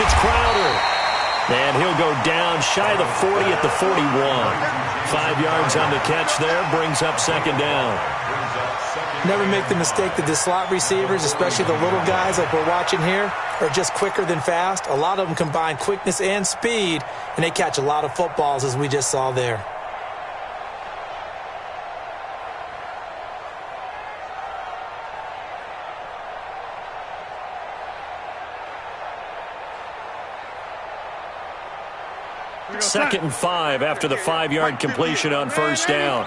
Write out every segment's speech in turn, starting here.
It's Crowder. And he'll go down shy of the 40 at the 41. 5 yards on the catch there, brings up second down. Never make the mistake that the slot receivers, especially the little guys like we're watching here, are just quicker than fast. A lot of them combine quickness and speed, and they catch a lot of footballs, as we just saw there. Second and 5 after the 5-yard completion on first down.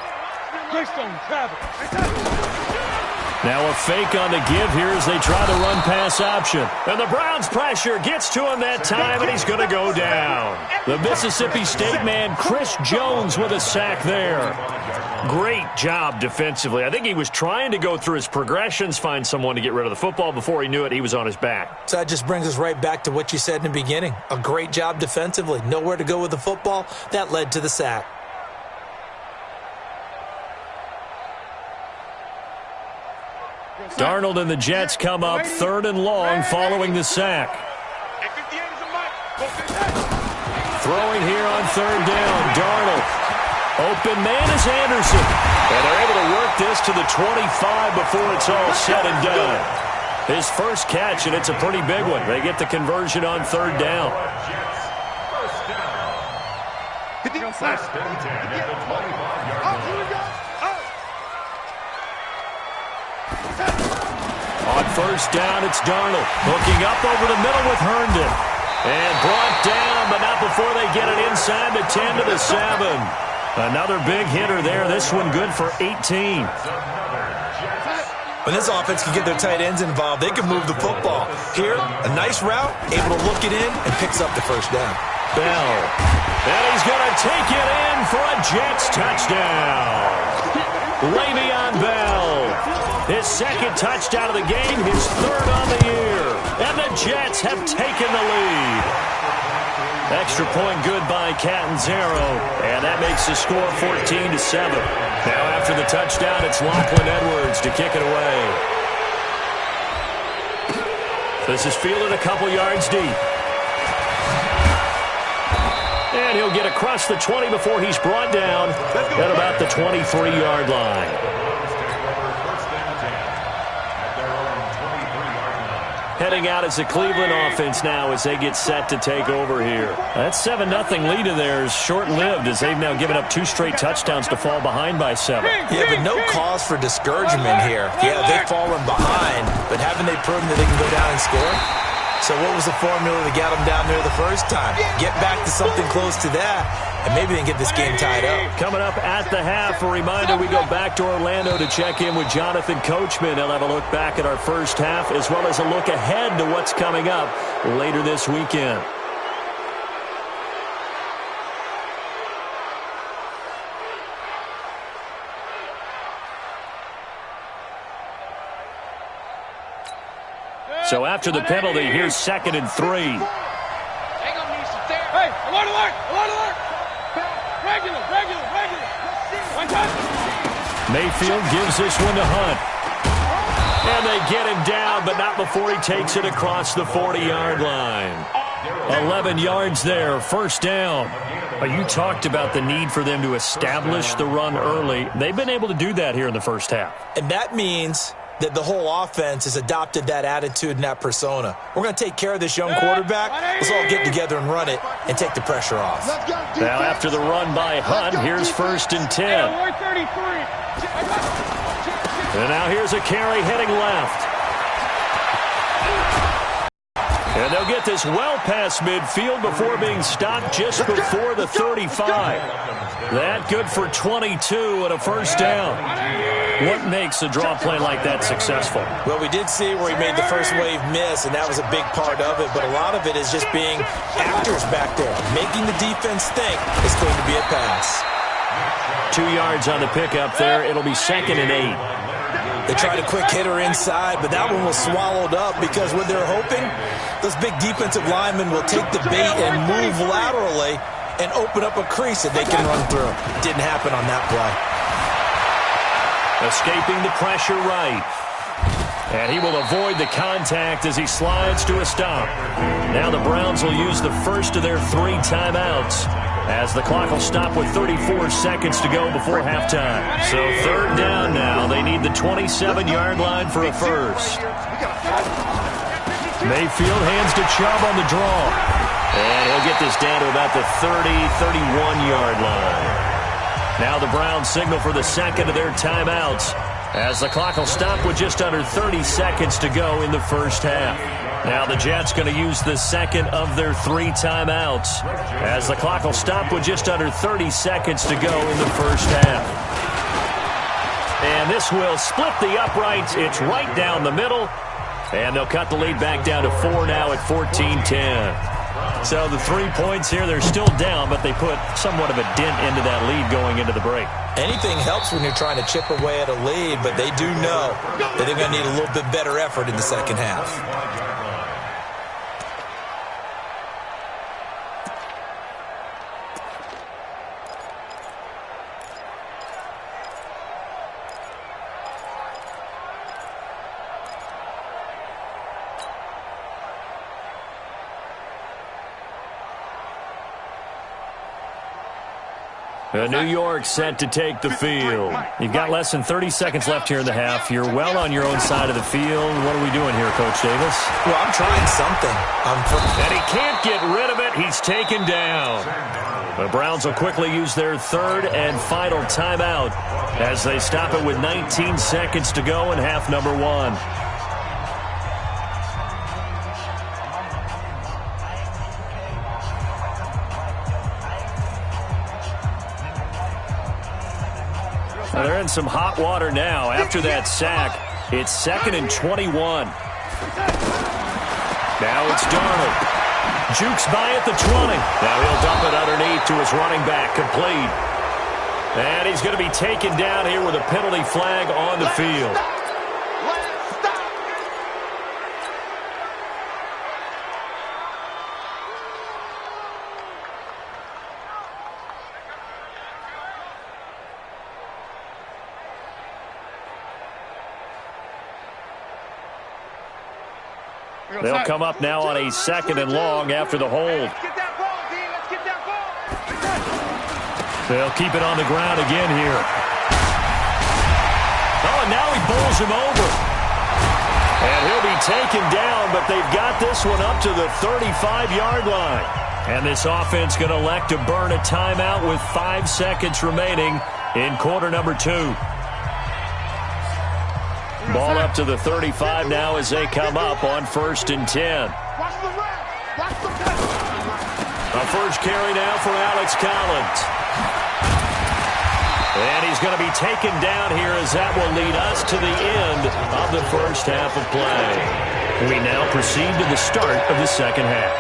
Now a fake on the give here as they try the run-pass option. And the Browns' pressure gets to him that time, and he's going to go down. The Mississippi State man, Chris Jones, with a sack there. Great job defensively. I think he was trying to go through his progressions, find someone to get rid of the football. Before he knew it, he was on his back. So that just brings us right back to what you said in the beginning. A great job defensively. Nowhere to go with the football. That led to the sack. Darnold and the Jets come up 3rd and long following the sack. Throwing here on 3rd down. Darnold. Open man is Anderson. And they're able to work this to the 25 before it's all said and done. His first catch, and it's a pretty big one. They get the conversion on 3rd down. On first down, it's Darnold. Hooking up over the middle with Herndon. And brought down, but not before they get it inside the 10 to the 7. Another big hitter there. This one good for 18. When this offense can get their tight ends involved, they can move the football. Here, a nice route, able to look it in, and picks up the first down. Bell. And he's going to take it in for a Jets touchdown. Le'Veon Bell. His second touchdown of the game, his 3rd on the year. And the Jets have taken the lead. Extra point good by Catanzaro. And that makes the score 14-7. Now after the touchdown, it's Lachlan Edwards to kick it away. This is fielded a couple yards deep. And he'll get across the 20 before he's brought down at about the 23-yard line. Heading out as the Cleveland offense now as they get set to take over here. That 7-0 lead of theirs short-lived as they've now given up 2 straight touchdowns to fall behind by 7. Yeah, but no cause for discouragement here. Yeah, they've fallen behind, but haven't they proven that they can go down and score? So what was the formula that got them down there the first time? Get back to something close to that, and maybe they can get this game tied up. Coming up at the half, a reminder we go back to Orlando to check in with Jonathan Coachman. He'll have a look back at our first half as well as a look ahead to what's coming up later this weekend. So after the penalty, here's 2nd and 3. Hey, alert, alert, alert, alert. Regular. One touch. Mayfield gives this one to Hunt. And they get him down, but not before he takes it across the 40-yard line. 11 yards there, first down. You talked about the need for them to establish the run early. They've been able to do that here in the first half. And that means that the whole offense has adopted that attitude and that persona. We're going to take care of this young quarterback. Let's all get together and run it and take the pressure off. Now after the run by Hunt, here's 1st and 10. And now here's a carry heading left. And they'll get this well past midfield before being stopped just before the 35. That good for 22 and a first down. What makes a draw play like that successful? Well, we did see where he made the first wave miss, and that was a big part of it. But a lot of it is just being actors back there, making the defense think it's going to be a pass. 2 yards on the pickup there. It'll be 2nd and 8. They tried a quick hitter inside, but that one was swallowed up because what they're hoping, those big defensive linemen will take the bait and move laterally and open up a crease that they can run through. Didn't happen on that play. Escaping the pressure right. And he will avoid the contact as he slides to a stop. Now the Browns will use the first of their 3 timeouts as the clock will stop with 34 seconds to go before halftime. So 3rd down now. They need the 27-yard line for a first. Mayfield hands to Chubb on the draw. And he'll get this down to about the 30, 31-yard line. Now the Browns signal for the second of their timeouts as the clock will stop with just under 30 seconds to go in the first half. Now the Jets going to use the second of their 3 timeouts as the clock will stop with just under 30 seconds to go in the first half. And this will split the uprights. It's right down the middle. And they'll cut the lead back down to 4 now at 14-10. So the 3 points here, they're still down, but they put somewhat of a dent into that lead going into the break. Anything helps when you're trying to chip away at a lead, but they do know that they're going to need a little bit better effort in the second half. New York set to take the field. You've got less than 30 seconds left here in the half. You're well on your own side of the field. What are we doing here, Coach Davis? Well, I'm trying something. And he can't get rid of it. He's taken down. The Browns will quickly use their 3rd and final timeout as they stop it with 19 seconds to go in half number 1. Well, they're in some hot water now. After that sack, it's 2nd and 21. Now it's Darnold. Jukes by at the 20. Now he'll dump it underneath to his running back, complete. And he's going to be taken down here with a penalty flag on the field. They'll come up now on a 2nd and long after the hold. They'll keep it on the ground again here. Oh, and now he bowls him over. And he'll be taken down, but they've got this one up to the 35-yard line. And this offense going to elect to burn a timeout with 5 seconds remaining in quarter number 2. Ball up to the 35 now as they come up on 1st and 10. A first carry now for Alex Collins. And he's going to be taken down here as that will lead us to the end of the first half of play. We now proceed to the start of the second half.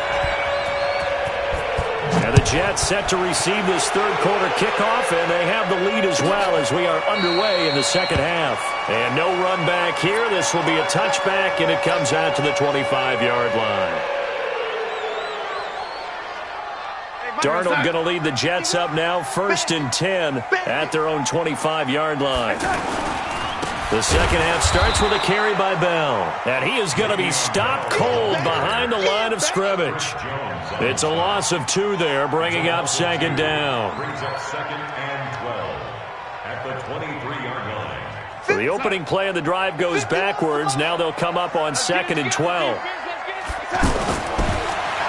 And the Jets set to receive this 3rd quarter kickoff, and they have the lead as well as we are underway in the second half. And no run back here. This will be a touchback, and it comes out to the 25-yard line. Darnold going to lead the Jets up now, 1st and 10 at their own 25-yard line. The second half starts with a carry by Bell. And he is going to be stopped cold behind the line of scrimmage. It's a loss of 2 there, bringing up 2nd down. Brings up 2nd and 12 at the 23-yard line. So the opening play of the drive goes backwards. Now they'll come up on 2nd and 12.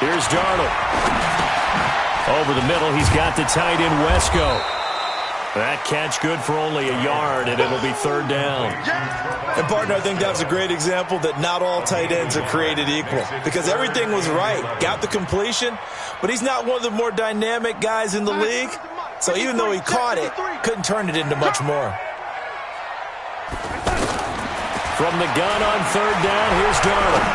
Here's Darnold. Over the middle, he's got the tight end Wesco. That catch good for only a yard, and it'll be 3rd down. And, partner, I think that's a great example that not all tight ends are created equal because everything was right. Got the completion, but he's not one of the more dynamic guys in the league. So even though he caught it, couldn't turn it into much more. From the gun on 3rd down, here's Darnold.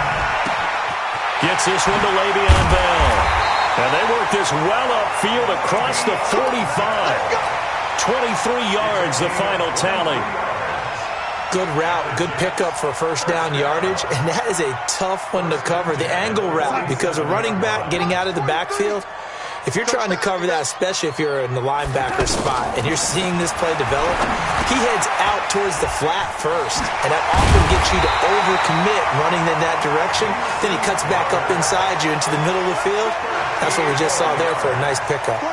Gets this one to Le'Veon Bell. And they work this well upfield across the 45. 23 yards, the final tally. Good route, good pickup for 1st down yardage, and that is a tough one to cover, the angle route, because a running back getting out of the backfield, If you're trying to cover that, especially if you're in the linebacker spot, and you're seeing this play develop, he heads out towards the flat first, and that often gets you to overcommit running in that direction. Then he cuts back up inside you into the middle of the field. That's what we just saw there for a nice pickup.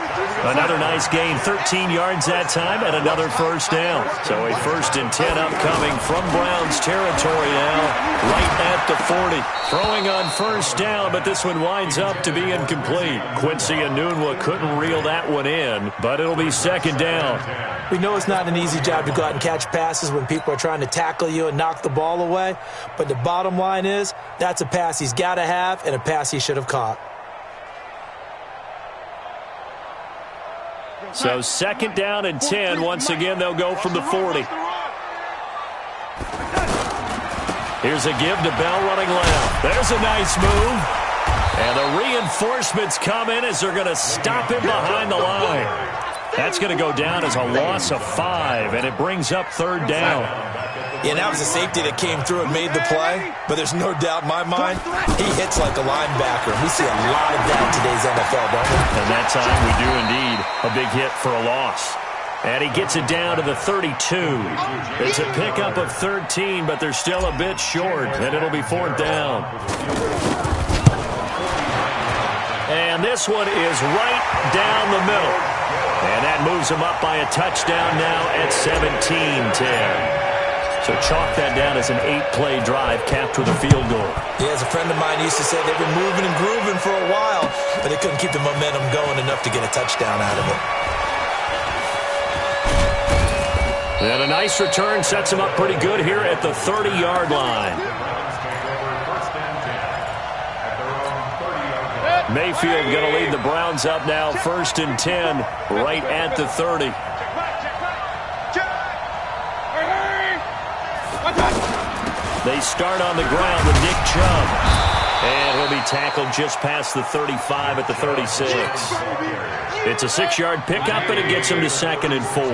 Another nice gain, 13 yards that time, and another first down. So a 1st and 10 upcoming from Browns territory now, right at the 40. Throwing on first down, but this one winds up to be incomplete. Quincy Enunwa couldn't reel that one in, but it'll be 2nd down. We know it's not an easy job to go out and catch passes when people are trying to tackle you and knock the ball away, but the bottom line is that's a pass he's got to have and a pass he should have caught. So 2nd down and 10. Once again, they'll go from the 40. Here's a give to Bell running left. There's a nice move. And the reinforcements come in as they're going to stop him behind the line. That's going to go down as a loss of 5, and it brings up 3rd down. Yeah, that was a safety that came through and made the play, but there's no doubt in my mind he hits like a linebacker. We see a lot of that in today's NFL, don't we? And that time we do indeed. A big hit for a loss. And he gets it down to the 32. It's a pickup of 13, but they're still a bit short, and it'll be 4th down. And this one is right down the middle. And that moves him up by a touchdown now at 17-10. So chalk that down as an 8-play drive capped with a field goal. Yeah, as a friend of mine used to say, they've been moving and grooving for a while, but they couldn't keep the momentum going enough to get a touchdown out of it. And a nice return sets him up pretty good here at the 30-yard line. Mayfield going to lead the Browns up now, 1st and 10, right at the 30. They start on the ground with Nick Chubb. And he'll be tackled just past the 35 at the 36. It's a 6-yard pickup, and it gets him to 2nd and 4.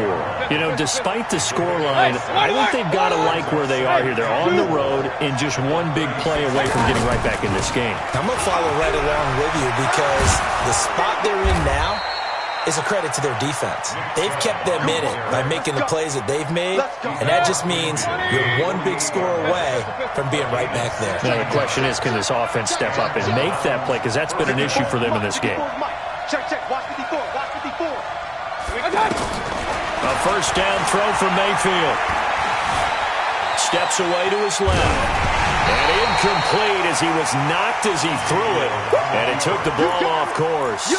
You know, despite the scoreline, I think they've got to like where they are here. They're on the road and just one big play away from getting right back in this game. I'm going to follow right along with you because the spot they're in now is a credit to their defense. They've kept them in it by making the plays that they've made, and that just means you're one big score away from being right back there. Now the question is, can this offense step up and make that play? Because that's been an issue for them in this game. A 1st down throw from Mayfield. Steps away to his left. And incomplete as he was knocked as he threw it. And it took the ball off course.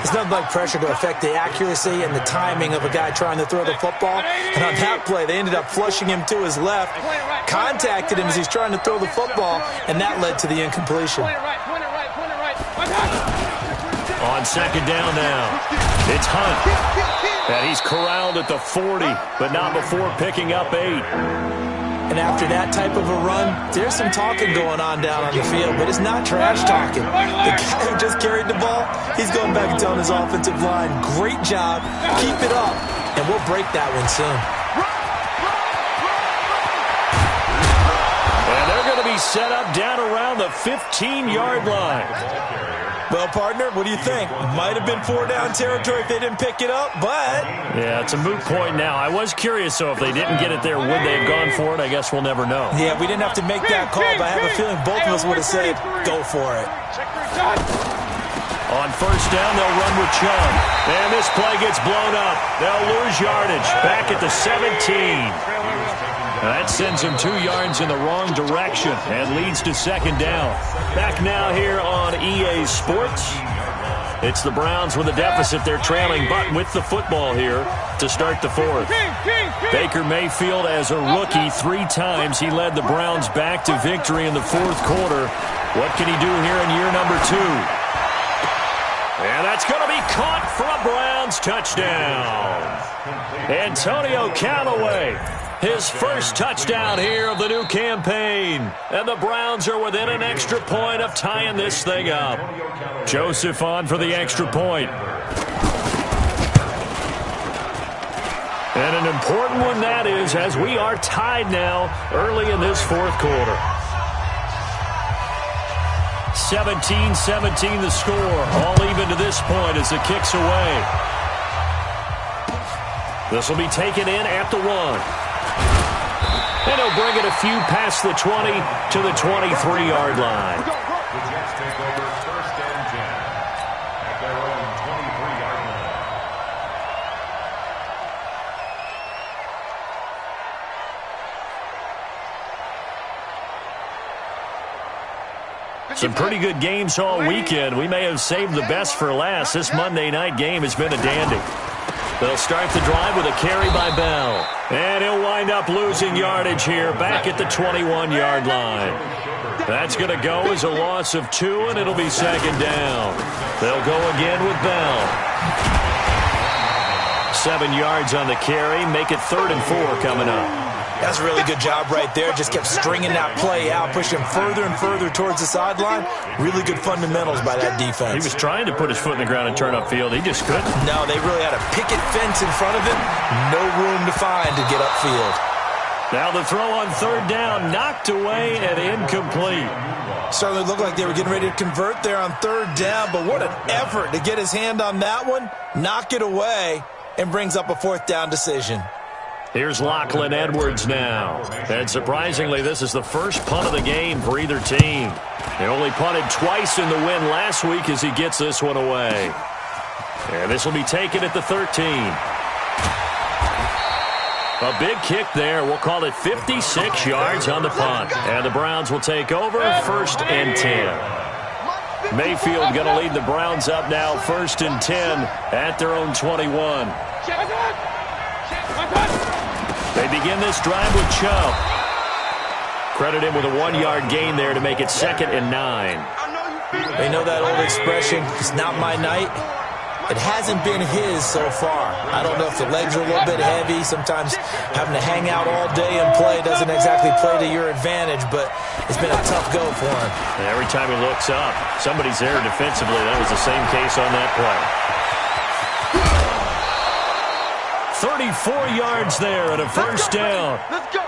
It's nothing like pressure to affect the accuracy and the timing of a guy trying to throw the football. And on that play, they ended up flushing him to his left, contacted him as he's trying to throw the football, and that led to the incompletion. On 2nd down now, it's Hunt. And he's corralled at the 40, but not before picking up 8. And after that type of a run, there's some talking going on down on the field, but it's not trash talking. The guy who just carried the ball, he's going back and telling his offensive line, great job, keep it up, and we'll break that one soon. And they're going to be set up down around the 15-yard line. Well, partner, what do you think? Might have been 4-down territory if they didn't pick it up, but... Yeah, it's a moot point now. I was curious, so if they didn't get it there, would they have gone for it? I guess we'll never know. Yeah, we didn't have to make that call, but I have a feeling both of us would have said, go for it. On 1st down, they'll run with Chubb. And this play gets blown up. They'll lose yardage. Back at the 17. That sends him 2 yards in the wrong direction and leads to 2nd down. Back now here on EA Sports. It's the Browns with a deficit. They're trailing, but with the football here to start the 4th. Baker Mayfield, as a rookie, 3 times he led the Browns back to victory in the 4th quarter. What can he do here in year number 2? And that's going to be caught for a Browns touchdown. Antonio Callaway, his first touchdown here of the new campaign. And the Browns are within an extra point of tying this thing up. Joseph on for the extra point. And an important one that is, as we are tied now early in this 4th quarter. 17-17 the score. All even to this point as the kick's away. This will be taken in at the 1. And he'll bring it a few past the 20 to the 23-yard line. The Jets take over 1st and 10 at their own 23-yard line. Some pretty good games all weekend. We may have saved the best for last. This Monday night game has been a dandy. They'll start the drive with a carry by Bell. And he'll wind up losing yardage here back at the 21-yard line. That's going to go as a loss of 2, and it'll be 2nd down. They'll go again with Bell. 7 yards on the carry. Make it 3rd and 4 coming up. That's a really good job right there. Just kept stringing that play out, pushing further and further towards the sideline. Really good fundamentals by that defense. He was trying to put his foot in the ground and turn upfield. He just couldn't. No, they really had a picket fence in front of him. No room to find to get upfield. Now the throw on 3rd down, knocked away and incomplete. Certainly looked like they were getting ready to convert there on 3rd down, but what an effort to get his hand on that one, knock it away, and brings up a 4th down decision. Here's Lachlan Edwards now. And surprisingly, this is the first punt of the game for either team. They only punted twice in the win last week as he gets this one away. And this will be taken at the 13. A big kick there. We'll call it 56 yards on the punt. And the Browns will take over 1st and 10. Mayfield going to lead the Browns up now 1st and 10 at their own 21. They begin this drive with Chubb. Credit him with a 1-yard gain there to make it 2nd and 9. They know that old expression, it's not my night. It hasn't been his so far. I don't know if the legs are a little bit heavy. Sometimes having to hang out all day and play doesn't exactly play to your advantage, but it's been a tough go for him. And every time he looks up, somebody's there defensively. That was the same case on that play. 34 yards there and a 1st down. Let's go.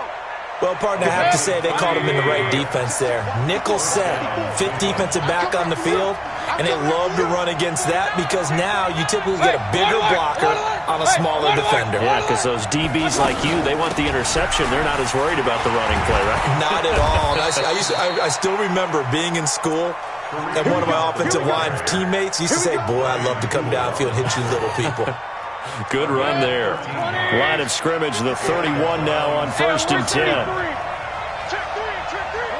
Well, partner, I have to say they called him in the right defense there. Nickel set, 5th defensive back on the field, and they love to run against that because now you typically get a bigger blocker on a smaller defender. Yeah, because those DBs like you, they want the interception. They're not as worried about the running play, right? Not at all. I still remember being in school, and one of my offensive line teammates used to say, boy, I'd love to come downfield and hit you little people. Good run there. Line of scrimmage, the 31 now on 1st and 10. Alert,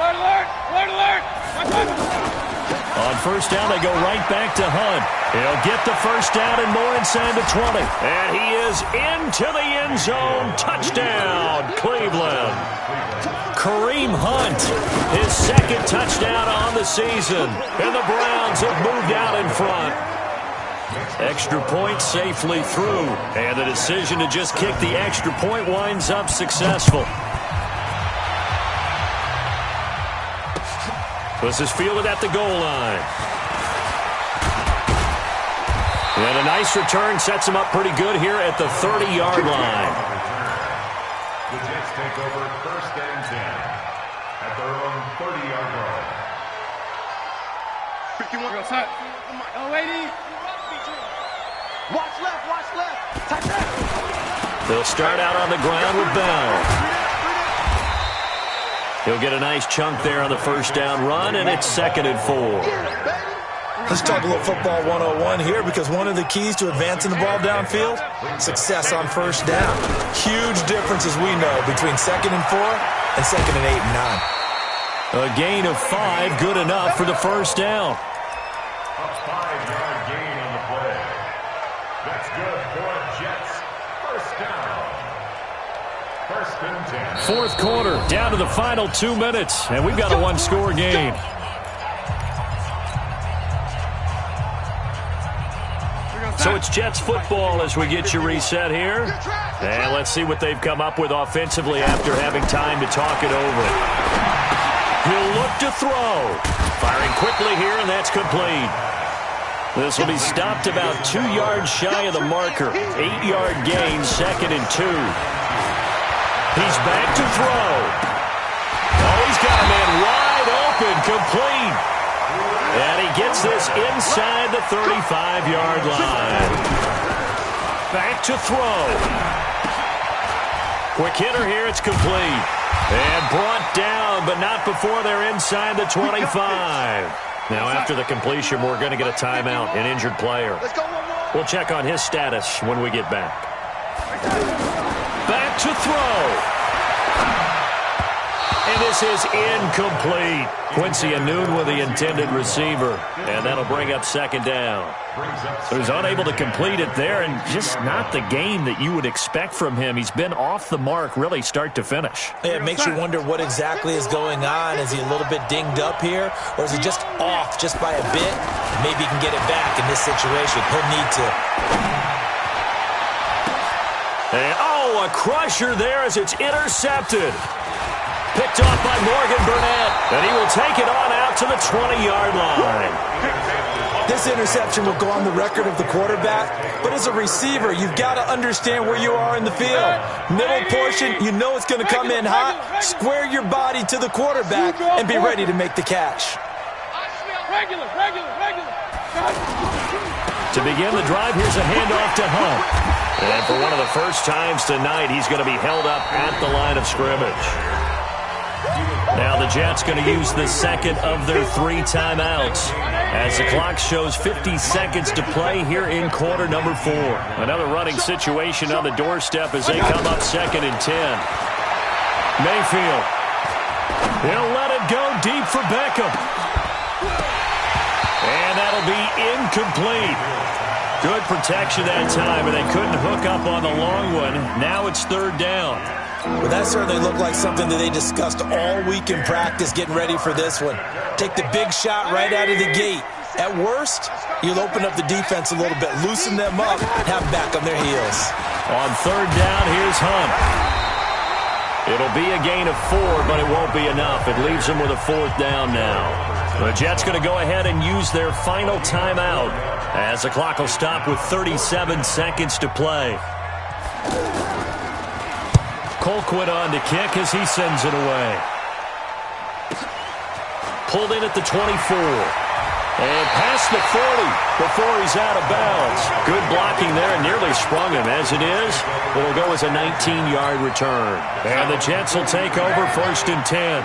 alert, alert, alert. On 1st down, they go right back to Hunt. He'll get the 1st down and more inside the 20. And he is into the end zone. Touchdown, Cleveland. Kareem Hunt, his 2nd touchdown on the season. And the Browns have moved out in front. Extra point safely through. And the decision to just kick the extra point winds up successful. This is fielded at the goal line. And a nice return sets him up pretty good here at the 30-yard line. The Jets take over 1st and 10 at their own 30-yard line. 51. Go outside. Oh, lady. Watch left, watch left. Touchdown. They'll start out on the ground with Bell. He'll get a nice chunk there on the 1st down run, and it's 2nd and 4. Let's talk a little football 101 here because one of the keys to advancing the ball downfield, success on 1st down. Huge difference, as we know, between 2nd and 4 and 2nd and 8 and 9. A gain of 5, good enough for the 1st down. A 5-yard gain on the play. That's good for Jets. 1st down. 1st and 10. 4th quarter, down to the final 2 minutes, and we've got a 1-score game. So it's Jets football as we get you reset here. And let's see what they've come up with offensively after having time to talk it over. He'll look to throw. Firing quickly here, and that's complete. This will be stopped about 2 yards shy of the marker. 8-yard gain, 2nd and 2. He's back to throw. Oh, he's got a man wide open, complete. And he gets this inside the 35-yard line. Back to throw. Quick hitter here, it's complete. And brought down, but not before they're inside the 25. Now, after the completion, we're going to get a timeout, an injured player. We'll check on his status when we get back. Back to throw. And this is incomplete. Quincy Anoon with the intended receiver. And that'll bring up second down. So he's unable to complete it there, and just not the game that you would expect from him. He's been off the mark really start to finish. Yeah, it makes you wonder what exactly is going on. Is he a little bit dinged up here, or is he just off just by a bit? Maybe he can get it back in this situation. He'll need to. And, a crusher there as it's intercepted. Picked off by Morgan Burnett, and he will take it on out to the 20-yard line. This interception will go on the record of the quarterback, but as a receiver, you've got to understand where you are in the field. Middle portion, you know it's going to come in hot. Square your body to the quarterback and be ready to make the catch. Regular. To begin the drive, here's a handoff to Hunt. And for one of the first times tonight, he's going to be held up at the line of scrimmage. Now the Jets going to use the second of their 3 timeouts as the clock shows 50 seconds to play here in quarter number 4. Another running situation on the doorstep as they come up 2nd and 10. Mayfield. He'll let it go deep for Beckham. And that'll be incomplete. Good protection that time, and they couldn't hook up on the long one. Now it's 3rd down. Well, that certainly looked like something that they discussed all week in practice, getting ready for this one. Take the big shot right out of the gate. At worst, you'll open up the defense a little bit, loosen them up, have them back on their heels. On 3rd down, here's Hunt. It'll be a gain of 4, but it won't be enough. It leaves them with a 4th down now. The Jets going to go ahead and use their final timeout as the clock will stop with 37 seconds to play. Colquitt on to kick as he sends it away. Pulled in at the 24. And past the 40 before he's out of bounds. Good blocking there and nearly sprung him. As it is, it'll go as a 19-yard return. And the Jets will take over 1st and 10.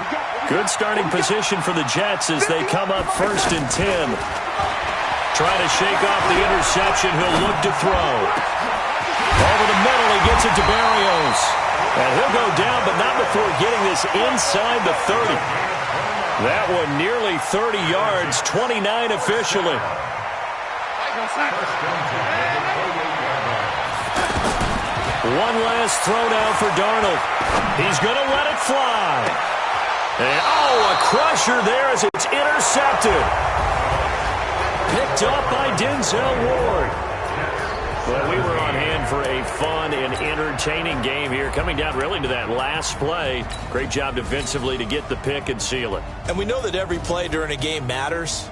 Good starting position for the Jets as they come up 1st and 10. Trying to shake off the interception. He'll look to throw. Over the middle, he gets it to Barrios. And he'll go down, but not before getting this inside the 30. That one nearly 30 yards, 29 officially. One last throw now for Darnold. He's going to let it fly. And, a crusher there as it's intercepted. Picked up by Denzel Ward. Well, we were on hand for a fun and entertaining game here, coming down really to that last play. Great job defensively to get the pick and seal it. And we know that every play during a game matters,